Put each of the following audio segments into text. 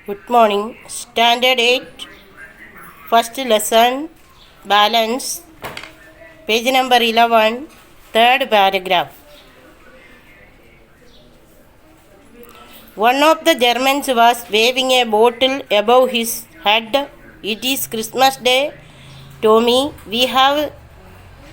Good morning. Standard 8, first lesson, balance, page number 11, third paragraph. One of the Germans was waving a bottle above his head. It is Christmas Day, Tommy. We have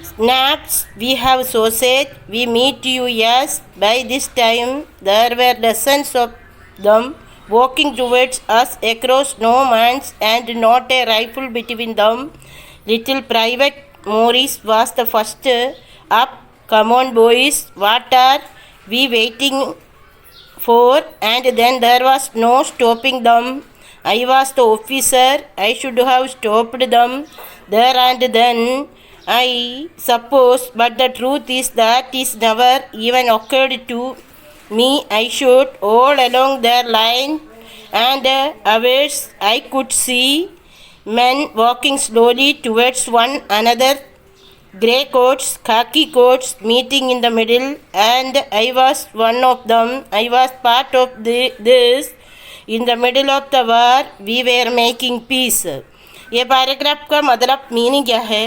snacks, we have sausage, we meet you, yes. By this time, there were dozens of them walking towards us across no man's and not a rifle between them. Little Private Maurice was the first up. Come on, boys, what are we waiting for? And then there was no stopping them. I was the officer. I should have stopped them there and then, I suppose, but the truth is that it never even occurred to me. I should all along their line and ours. I could see men walking slowly towards one another, grey coats, khaki coats meeting in the middle, and I was one of them. I was part of this. In the middle of the war, we were making peace. ये paragraph का मतलब meaning क्या है?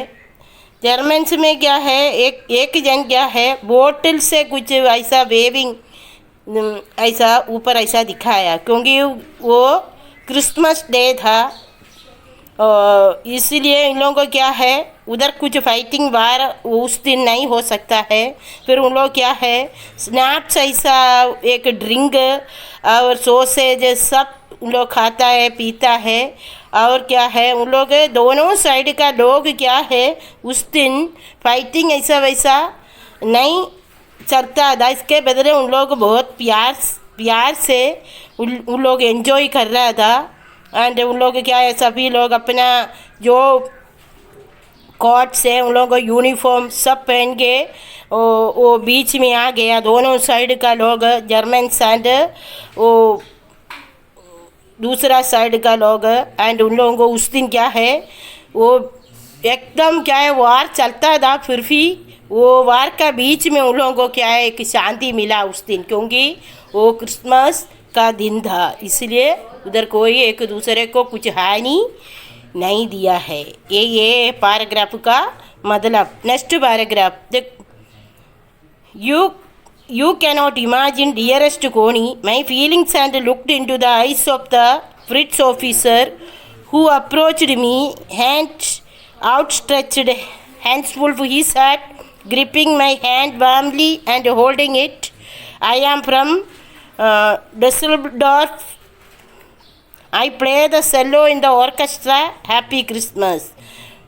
Germans में क्या है, एक जन क्या है, बोतल से कुछ ऐसा वेविंग ऐसा ऊपर ऐसा दिखाया, क्योंकि वो क्रिसमस डे था, इसलिए इन लोगों को क्या है, उधर कुछ फाइटिंग वार उस दिन नहीं हो सकता है. फिर उन लोग क्या है, स्नैप्स ऐसा एक ड्रिंक और सॉसेज सब उन लोग खाता है, पीता है. और क्या है, उन लोग दोनों साइड का लोग क्या है, उस दिन फाइटिंग ऐसा वैसा नहीं चलता था. इसके बदले उन लोग बहुत प्यार से उन लोग एंजॉय कर रहा था. एंड उन लोग क्या है, सभी लोग अपना जो कोट से उन लोगों को यूनिफॉर्म सब पहन के वो बीच में आ गया, दोनों साइड का लोग, जर्मन्स एंड वो दूसरा साइड का लोग. एंड उन लोगों को उस दिन क्या है, वो एकदम क्या है, वार चलता था, फिर भी वो वार का बीच में उन लोगों को क्या है, एक शांति मिला उस दिन, क्योंकि वो क्रिसमस का दिन था. इसलिए उधर कोई एक दूसरे को कुछ हानि नहीं दिया है. ये पैराग्राफ का मतलब. Next paragraph. You cannot imagine, dearest Connie, my feelings, and looked into the eyes of the Fritz officer, who approached me, hands outstretched, hands full of his hat, gripping my hand warmly and holding it. I am from Dusseldorf. I play the cello in the orchestra. Happy Christmas.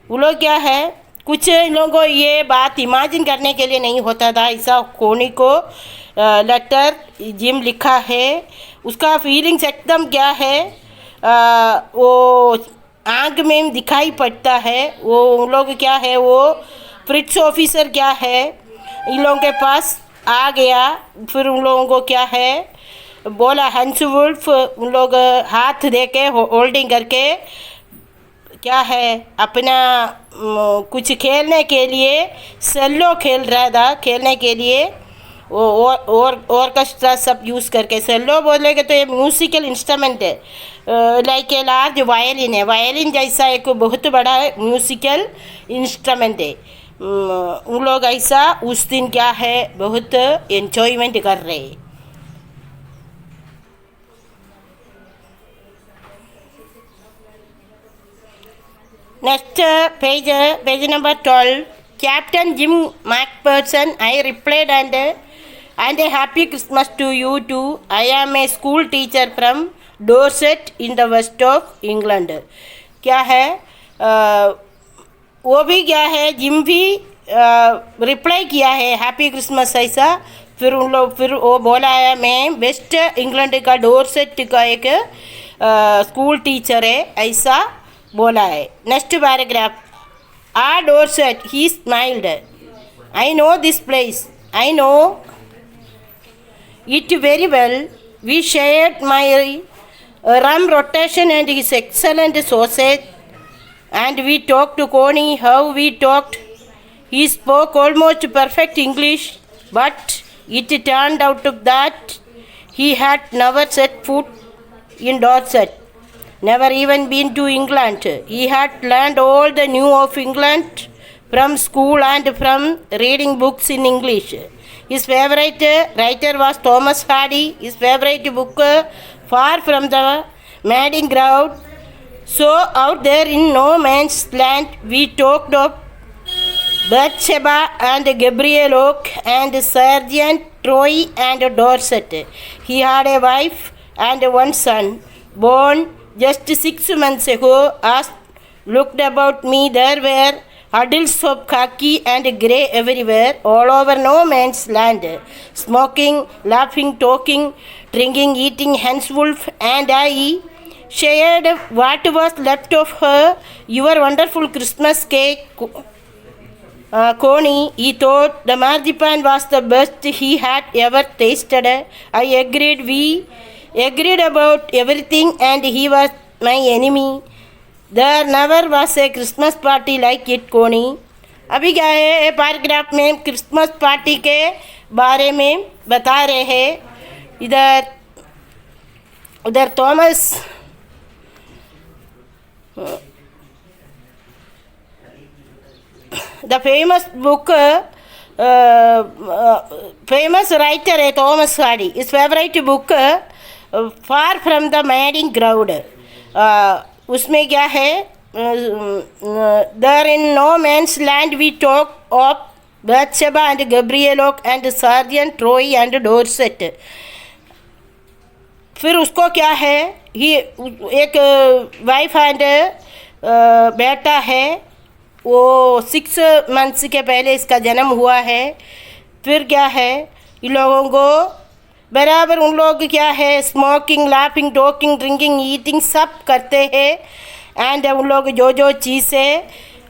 वो लोग क्या है, कुछ लोगों को ये बात imagine करने के लिए नहीं होता था. ऐसा कोनी को लेटर जिम लिखा है, उसका फीलिंग्स एकदम क्या है, वो आँख में दिखाई पड़ता है. वो उन लोग क्या है, वो फ्रिट्स ऑफिसर क्या है, इन लोगों के पास आ गया. फिर उन लोगों को क्या है, बोला हंस वुल्फ, उन लोग हाथ दे के होल्डिंग करके क्या है, अपना कुछ खेलने के लिए सेलो खेल रहा था. खेलने के लिए वो और ऑर्केस्ट्रा सब यूज़ करके. सेलो बोलेगे तो ये म्यूज़िकल इंस्ट्रूमेंट है, लाइक ए लार्ज वायलिन है. वायलिन जैसा एक बहुत बड़ा म्यूज़िकल इंस्ट्रूमेंट है. उन लोग ऐसा उस दिन क्या है, बहुत एंजॉयमेंट कर रहे हैं. Next page number 12. Captain Jim McPherson, I replied, and a happy Christmas to you too. I am a school teacher from Dorset in the west of England. क्या है, वो भी क्या है, जिम भी रिप्लाई किया है हैप्पी क्रिसमस ऐसा. फिर वो बोला है, मैं वेस्ट इंग्लैंड का डोरसेट का एक स्कूल टीचर है, ऐसा बोला है. Next paragraph. Dorset, he smiled. I know this place. I know it very well. We shared my rum rotation and his excellent sausage, and we talked to Connie how we talked. He spoke almost perfect English, but it turned out that he had never set foot in Dorset. never even been to England. He had learned all the new of England from school and from reading books in English. His favorite writer was Thomas Hardy. His favorite book, Far from the Madding Crowd. So out there in no man's land, we talked of Bathsheba and Gabriel Oak and Sergeant Troy and Dorset. He had a wife and one son, born just 6 months ago. As looked about me, there were huddles of khaki and grey everywhere, all over no man's land. Smoking, laughing, talking, drinking, eating henswolf, and I shared what was left of her, your wonderful Christmas cake. Coney, he thought the marzipan was the best he had ever tasted. I agreed. We agreed about everything, and he was my enemy. There never was a Christmas party like it, Coney. अभी क्या है paragraph में Christmas party के बारे में बता रहे हैं. इधर उधर Thomas the famous book, famous writer है Thomas Hardy. His favorite book, Far from the Madding Crowd. उसमें क्या है, there in no man's land we talk of Bathsheba and Gabriel Oak and Sergeant Troy and Dorset. फिर उसको क्या है, ही एक wife and बेटा है, वो 6 मंथ्स के पहले इसका जन्म हुआ है. फिर क्या है, इन लोगों को बराबर उन लोग क्या है smoking, laughing, talking, drinking, eating सब करते हैं. एंड उन लोग जो जो चीज़ें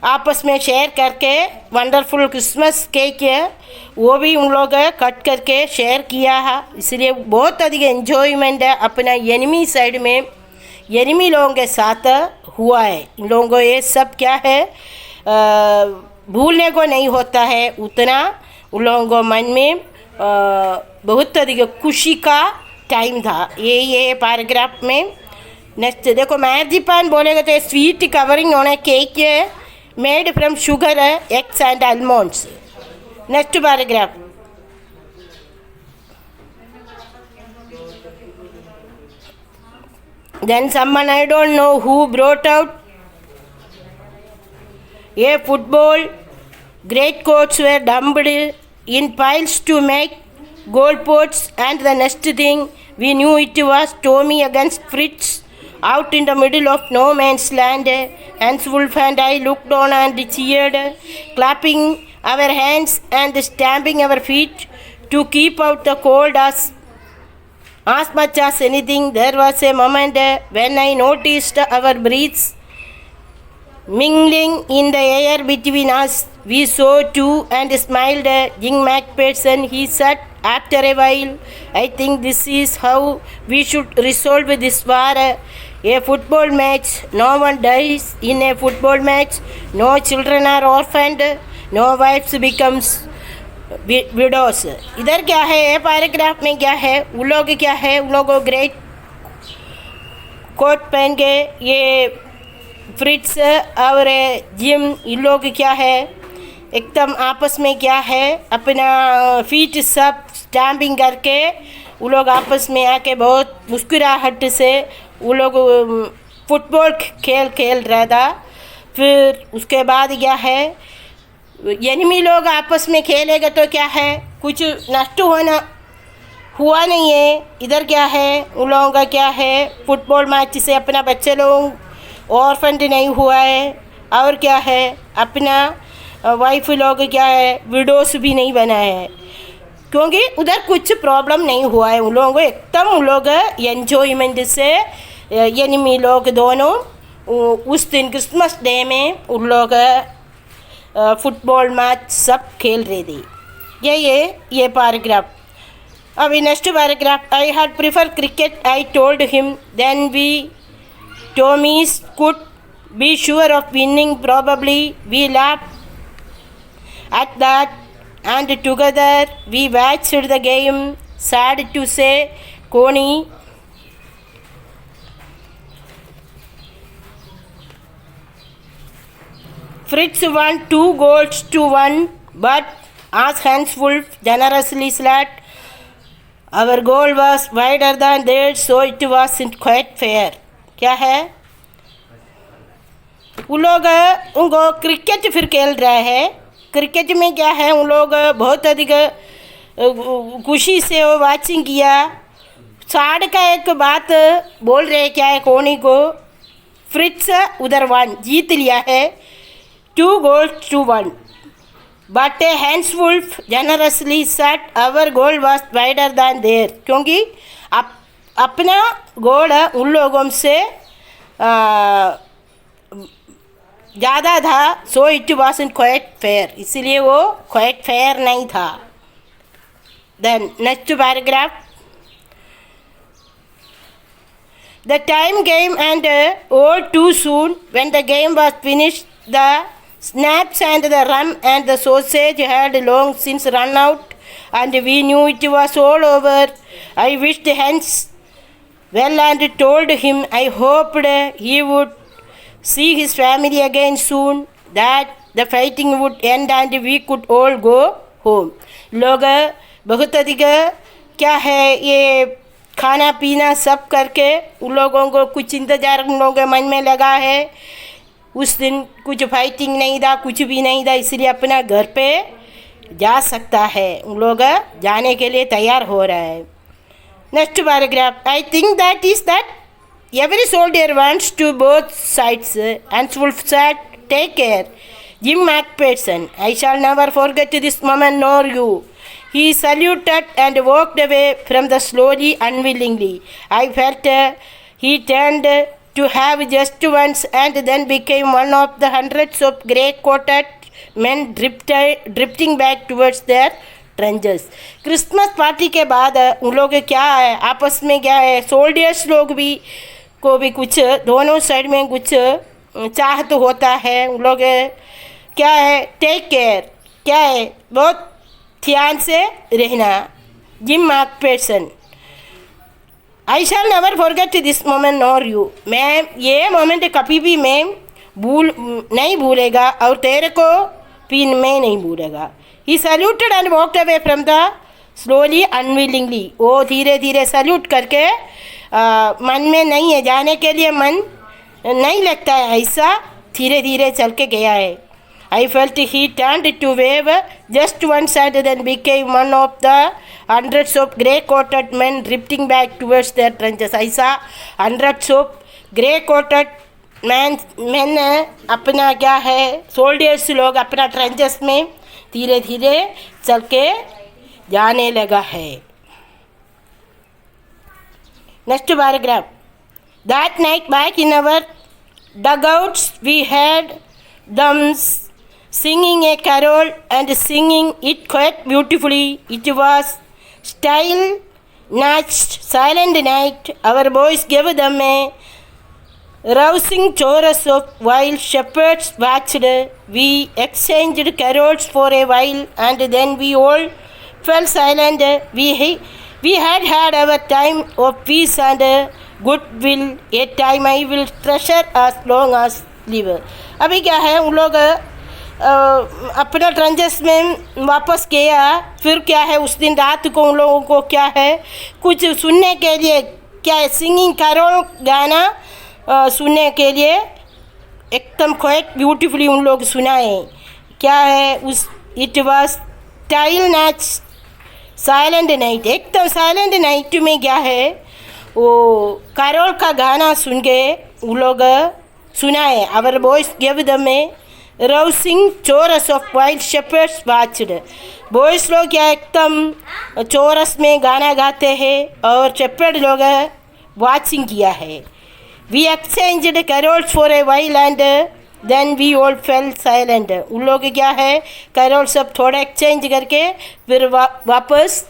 आपस में शेयर करके वंडरफुल क्रिसमस केक है वो भी उन लोग कट करके शेयर किया है. इसलिए बहुत अधिक एन्जॉयमेंट है अपना एनिमी साइड में, एनिमी लोगों के साथ हुआ है. इन लोगों को ये सब क्या है भूलने को नहीं होता है उतना. उन लोगों को मन में बहुत अधिक खुशी का टाइम था. ये पैराग्राफ में नेक्स्ट देखो, मार्जिपान बोलेगा तो sweet covering on A cake made from sugar, eggs and almonds. Next paragraph, then someone I don't know who brought out a football. Great coats were dumped in piles to make goalposts, and the next thing we knew it was Tommy against Fritz out in the middle of no man's land. Hans Wolf and I looked on and cheered, clapping our hands and stamping our feet to keep out the cold as much as anything. There was a moment when I noticed our breaths mingling in the air between us. We saw too and smiled. Jim McPherson, he said after a while, I think this is how we should resolve this war. A football match, no one dies in a football match, no children are orphaned, no wives becomes widows. इधर क्या है paragraph में क्या है, उन लोग क्या है, उन लोगों को ग्रेट कोट पहन के ये फ्रिट्स और जिम इन लोग क्या है एकदम आपस में क्या है अपना फीट सब स्टैम्पिंग करके वो लोग आपस में आके बहुत मुस्कुराहट से वो लोग फुटबॉल खेल रहा था. फिर उसके बाद क्या है एनिमी लोग आपस में खेलेगा तो क्या है कुछ नष्ट हुआ नहीं है. इधर क्या है उन लोगों का क्या है फुटबॉल मैच से अपना बच्चे लोग ऑर्फेंड नहीं हुआ है, और क्या है अपना वाइफ लोग क्या है विडोस भी नहीं बना है, क्योंकि उधर कुछ प्रॉब्लम नहीं हुआ है. उन लोगों को एकदम उन लोग एन्जॉयमेंट से एनिमी लोग दोनों उस दिन क्रिसमस डे में उन लोग फुटबॉल मैच सब खेल रहे थे. ये पैराग्राफ. अभी next paragraph, I had prefer cricket I told him, then we Tommy's could be sure of winning probably. We laughed at that and together we watched the game. Sad to say, Coney Fritz won 2 goals to 1, but as Hans Wolf generously said, our goal was wider than theirs, so it wasn't quite fair. क्या है? उन लोग उनको cricket फिर खेल रहे हैं. Cricket में क्या है, उन लोग बहुत अधिक खुशी से वो वाचिंग किया. साढ़ का एक बात बोल रहे क्या है कोनी को, फ्रिट्स उधर 1 जीत लिया है 2 goals to 1, but Hans Wolf generously set our goal was wider than their, क्योंकि अपना गोल उन लोगों से ज़्यादा था. So it wasn't quite fair, इसलिए वो क्वाइट फेयर नहीं था. Then next paragraph. The time came and all too soon, when the game was finished, the snaps and the rum and the sausage had long since run out, and we knew it was all over. I wished Hans well and told him I hoped he would see his family again soon, that the fighting would end and we could all go home. लोग बहुत अधिक क्या है ये खाना पीना सब करके उन लोगों को कुछ इंतज़ार उन लोगों के मन में लगा है. उस दिन कुछ फाइटिंग नहीं था, कुछ भी नहीं था, इसलिए अपना घर पे जा सकता है. उन लोग जाने के लिए तैयार हो रहा है. Next paragraph. I think that is that every soldier wants to both sides, and Wolf said take care Jim McPherson. I shall never forget this moment nor you. He saluted and walked away from the slowly, unwillingly. I felt he turned to have just once and then became one of the hundreds of grey-coated men drifting back towards their trenches. Christmas party के बाद उन लोग क्या है आपस में क्या है, सोल्जर्स लोग भी को भी कुछ दोनों साइड में कुछ चाहत होता है. उन लोग क्या है टेक केयर, क्या है बहुत ध्यान से रहना. Jim Macpherson. I shall never forget this moment nor you. मैं ये मोमेंट कभी भी मैं नहीं भूलेगा और तेरे को भी मैं नहीं भूलेगा. He saluted and walked away from the slowly unwillingly. वो धीरे धीरे सैल्यूट करके मन में नहीं है, जाने के लिए मन नहीं लगता है, ऐसा धीरे धीरे चल के गया है. I felt he turned to wave just once and then became one of the hundreds of grey-coated men drifting back towards their trenches. ऐसा hundreds of grey-coated men अपना क्या है सोल्जर्स लोग अपना ट्रेंचेस में धीरे धीरे चल के जाने लगा है. Next paragraph. That night back in our dugouts we had them singing a carol and singing it quite beautifully. It was style natched silent night. Our boys gave them a rousing chorus of while shepherds watched. We exchanged carols for a while and then we all fell silent. We had our time of peace and goodwill, a time I will treasure as long as live. अभी क्या है उन लोग अपना trenches में वापस गया. फिर क्या है उस दिन रात को उन लोगों को क्या है कुछ सुनने के लिए क्या है सिंगिंग कैरोल गाना सुनने के लिए एकदम क्वाइट ब्यूटीफुली उन लोग सुनाए. क्या है उस इट वाज स्टाइल नाच साइलेंट नाइट. एकदम साइलेंट नाइट में क्या है वो कैरोल का गाना सुन के उन लोग सुनाए. Our boys give them a rousing chorus of wild shepherds watched. Boys लोग क्या एकदम चोरस में गाना गाते हैं और शेपर्ड लोग वाचिंग किया है. We exchanged carols for a while and then we all fell silent. उन लोग क्या है कैरोल सब थोड़ा एक्सचेंज करके फिर वापस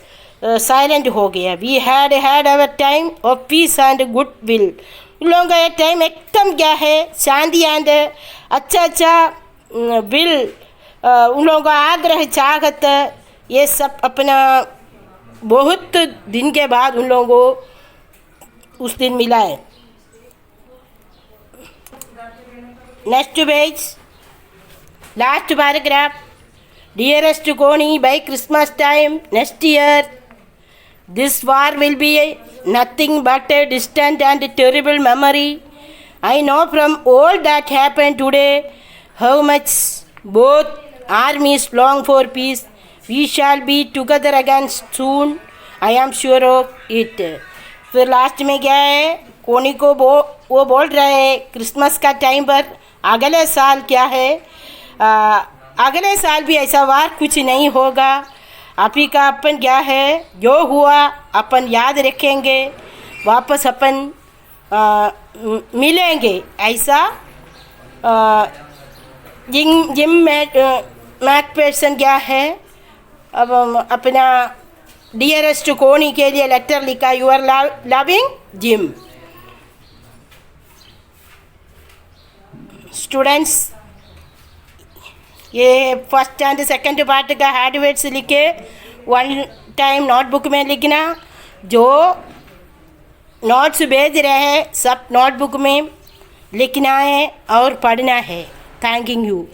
साइलेंट हो गया. We had our time of peace and good will. उन लोगों का टाइम एकदम क्या है शांति एंड अच्छा विल उन लोगों का आग्रह चाहत ये सब अपना बहुत दिन के बाद उन लोगों को उस दिन मिला है. Next page. Last paragraph. Dearest Connie, by Christmas time next year, this war will be nothing but a distant and terrible memory. I know from all that happened today how much both armies long for peace. We shall be together again soon. I am sure of it. फिर last में क्या है, कोनी को वो बोल रहे हैं क्रिसमस का टाइम पर अगले साल क्या है, अगले साल भी ऐसा वार कुछ नहीं होगा। अभी का अपन क्या है, जो हुआ अपन याद रखेंगे, वापस अपन मिलेंगे, ऐसा जिम मैकफेर्सन क्या है, अब अपना डियरेस्ट कोनी के लिए लेटर लिखा, यूर लविंग जिम। स्टूडेंट्स, ये फर्स्ट एंड सेकंड पार्ट का हार्ड वर्ड्स लिखे, वन टाइम नोटबुक में लिखना। जो नोट्स भेज रहे हैं सब नोटबुक में लिखना है और पढ़ना है। Thank you.